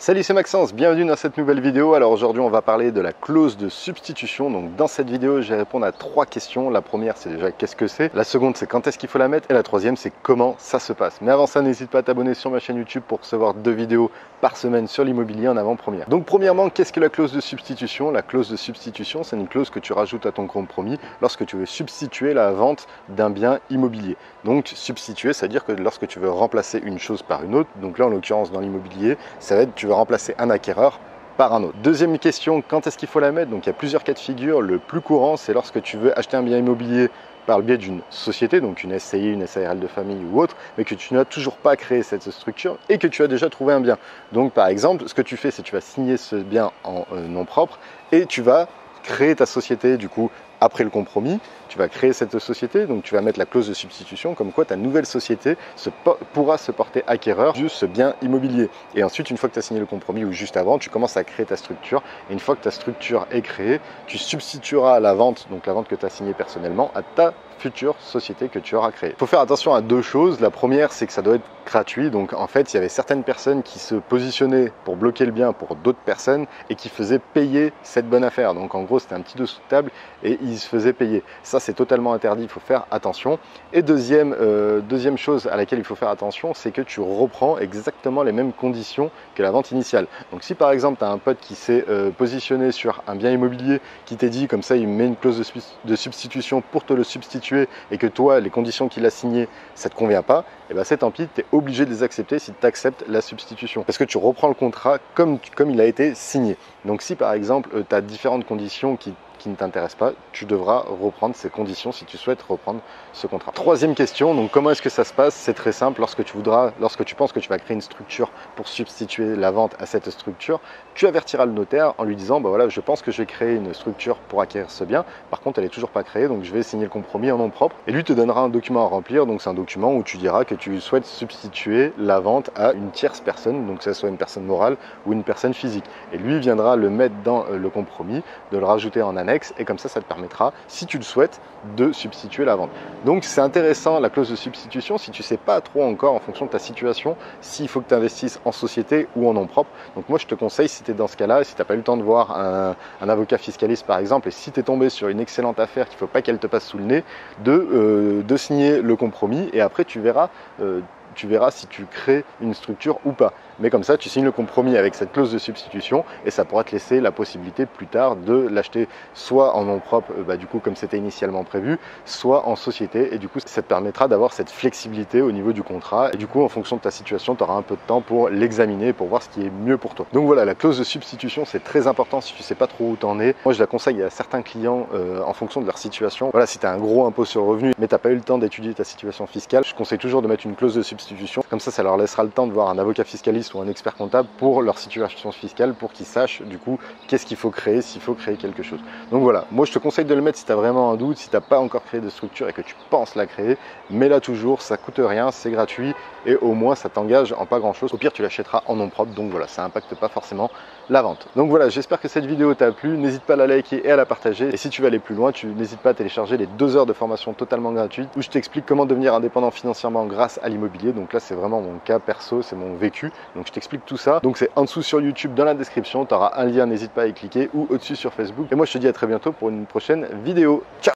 Salut, c'est Maxence, bienvenue dans cette nouvelle vidéo. Alors aujourd'hui on va parler de la clause de substitution. Donc dans cette vidéo je vais répondre à 3 questions. La première c'est déjà qu'est-ce que c'est, la seconde c'est quand est-ce qu'il faut la mettre et la troisième c'est comment ça se passe. Mais avant ça n'hésite pas à t'abonner sur ma chaîne YouTube pour recevoir 2 vidéos par semaine sur l'immobilier en avant-première. Donc premièrement, qu'est-ce que la clause de substitution? La clause de substitution c'est une clause que tu rajoutes à ton compromis lorsque tu veux substituer la vente d'un bien immobilier. Donc substituer, c'est-à-dire que lorsque tu veux remplacer une chose par une autre, donc là en l'occurrence dans l'immobilier, ça va être tu veux remplacer un acquéreur par un autre. Deuxième question, quand est-ce qu'il faut la mettre? Donc il y a plusieurs cas de figure. Le plus courant, c'est lorsque tu veux acheter un bien immobilier par le biais d'une société, donc une SCI, une SARL de famille ou autre, mais que tu n'as toujours pas créé cette structure et que tu as déjà trouvé un bien. Donc par exemple, ce que tu fais, c'est que tu vas signer ce bien en nom propre et tu vas créer ta société du coup après le compromis. Tu vas créer cette société, donc tu vas mettre la clause de substitution comme quoi ta nouvelle société pourra se porter acquéreur de ce bien immobilier. Et ensuite, une fois que tu as signé le compromis ou juste avant, tu commences à créer ta structure. Et une fois que ta structure est créée, tu substitueras la vente, donc la vente que tu as signée personnellement, à ta future société que tu auras créée. Il faut faire attention à 2 choses. La première, c'est que ça doit être gratuit. Donc en fait, il y avait certaines personnes qui se positionnaient pour bloquer le bien pour d'autres personnes et qui faisaient payer cette bonne affaire. Donc en gros, c'était un petit dessous de table et ils se faisaient payer. Ça, c'est totalement interdit, il faut faire attention. Et deuxième chose à laquelle il faut faire attention, c'est que tu reprends exactement les mêmes conditions que la vente initiale. Donc si par exemple, tu as un pote qui s'est positionné sur un bien immobilier, qui t'est dit comme ça, il met une clause de substitution pour te le substituer et que toi, les conditions qu'il a signées, ça ne te convient pas, et ben c'est tant pis, tu es obligé de les accepter si tu acceptes la substitution. Parce que tu reprends le contrat comme il a été signé. Donc si par exemple, tu as différentes conditions qui ne t'intéressent pas, tu devras reprendre ces conditions si tu souhaites reprendre ce contrat. Troisième question, donc comment est-ce que ça se passe? C'est très simple, lorsque tu penses que tu vas créer une structure pour substituer la vente à cette structure, tu avertiras le notaire en lui disant, bah voilà, je pense que je vais créer une structure pour acquérir ce bien, par contre elle est toujours pas créée, donc je vais signer le compromis en nom propre, et lui te donnera un document à remplir. Donc c'est un document où tu diras que tu souhaites substituer la vente à une tierce personne, donc que ce soit une personne morale ou une personne physique, et lui viendra le mettre dans le compromis, de le rajouter en annexe, et comme ça te permettra, si tu le souhaites, de substituer la vente. Donc c'est intéressant la clause de substitution si tu sais pas trop encore en fonction de ta situation s'il faut que tu investisses en société ou en nom propre. Donc moi je te conseille, si tu es dans ce cas-là, si tu n'as pas eu le temps de voir un avocat fiscaliste par exemple, et si tu es tombé sur une excellente affaire qu'il ne faut pas qu'elle te passe sous le nez, de signer le compromis, et après tu verras si tu crées une structure ou pas. Mais comme ça, tu signes le compromis avec cette clause de substitution et ça pourra te laisser la possibilité plus tard de l'acheter soit en nom propre, du coup comme c'était initialement prévu, soit en société. Et du coup, ça te permettra d'avoir cette flexibilité au niveau du contrat. Et du coup, en fonction de ta situation, tu auras un peu de temps pour l'examiner, pour voir ce qui est mieux pour toi. Donc voilà, la clause de substitution, c'est très important si tu sais pas trop où t'en es. Moi, je la conseille à certains clients en fonction de leur situation. Voilà, si tu as un gros impôt sur le revenu, mais tu n'as pas eu le temps d'étudier ta situation fiscale, je conseille toujours de mettre une clause de substitution. Comme ça leur laissera le temps de voir un avocat fiscaliste ou un expert comptable pour leur situation fiscale, pour qu'ils sachent du coup qu'est-ce qu'il faut créer, s'il faut créer quelque chose. Donc voilà, moi je te conseille de le mettre si tu as vraiment un doute, si tu n'as pas encore créé de structure et que tu penses la créer, mets-la toujours, ça coûte rien, c'est gratuit et au moins ça t'engage en pas grand chose. Au pire tu l'achèteras en nom propre, donc voilà, ça n'impacte pas forcément la vente. Donc voilà, j'espère que cette vidéo t'a plu, n'hésite pas à la liker et à la partager, et si tu veux aller plus loin, tu n'hésites pas à télécharger les 2 heures de formation totalement gratuite où je t'explique comment devenir indépendant financièrement grâce à l'immobilier. Donc là c'est vraiment mon cas perso, c'est mon vécu, donc je t'explique tout ça. Donc c'est en dessous sur YouTube dans la description, tu auras un lien, n'hésite pas à y cliquer, ou au-dessus sur Facebook. Et moi je te dis à très bientôt pour une prochaine vidéo. Ciao!